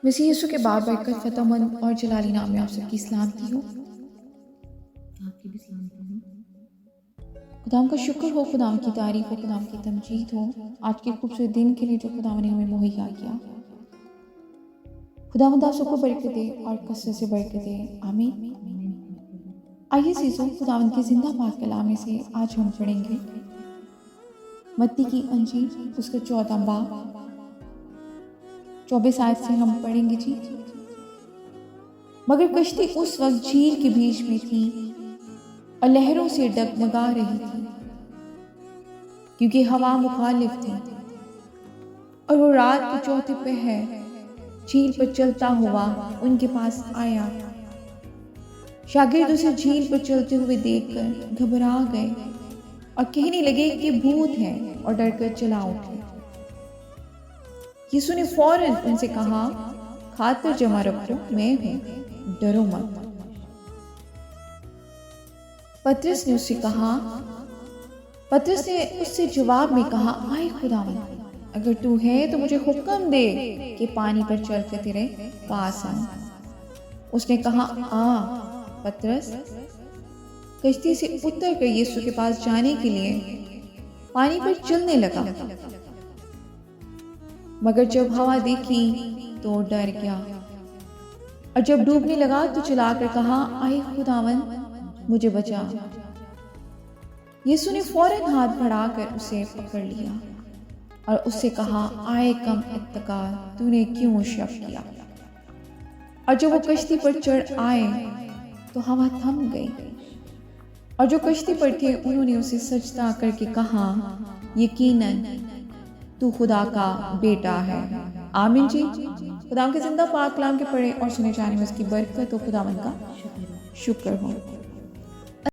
मसीह यीशु के बाप बरकत फ़तेहमंद और जलाली नाम में आप सबकी सलामती हो। आपकी भी सलामती हो। खुदाम का शुक्र हो, खुदाम की तारीफ हो, खुदाम की तमजीद हो आज के खूबसूरत दिन के लिए जो खुदाम ने हमें मुहैया किया। खुदावंद आप सबको बरकत दे और कसरत से बरकत दे, आमीन। आइए सीजो खुदावंद के जिंदा पाक कलाम में से आज हम पढ़ेंगे मत्ती की अंजील उसका 14 बाब 24 आयत से हम पढ़ेंगे जी। मगर कश्ती उस वक्त झील के बीच में थी और लहरों से डगमगा रही थी क्योंकि हवा मुखालिफ थी। और वो रात के चौथे पहर झील पर चलता हुआ उनके पास आया। शागिर्द उसे झील पर चलते हुए देखकर घबरा गए और कहने लगे कि भूत है और डरकर चला उठे। यीशु ने फौरन उनसे कहा, खातर जमा रखो, मैं हूं, डरो मत। पतरस ने उससे जवाब में कहा, आए खुदावंद, अगर तू है तो मुझे हुक्म दे कि पानी पर चलकर तेरे पास आऊं। उसने कहा, आ। पतरस कश्ती से उतर कर यीशु के पास जाने के लिए पानी पर चलने लगा, मगर जब हवा देखी तो डर गया और जब डूबने लगा तो चिल्लाकर कहा, आए खुदावंद, मुझे बचा। यीशु ने फौरन हाथ बढ़ाकर उसे पकड़ लिया और उससे कहा, आए कम इत्तकार, तूने क्यों शक किया। और जब वो कश्ती पर चढ़ आए तो हवा थम गई और जो कश्ती पर थे उन्होंने उसे सजदा करके कहा, यकीनन तू खुदा का बेटा है। आमीन जी। खुदा के जिंदा पाक कलाम के पढ़े और सुने जाने में उसकी बरकत तो खुदावंद का शुक्र हो।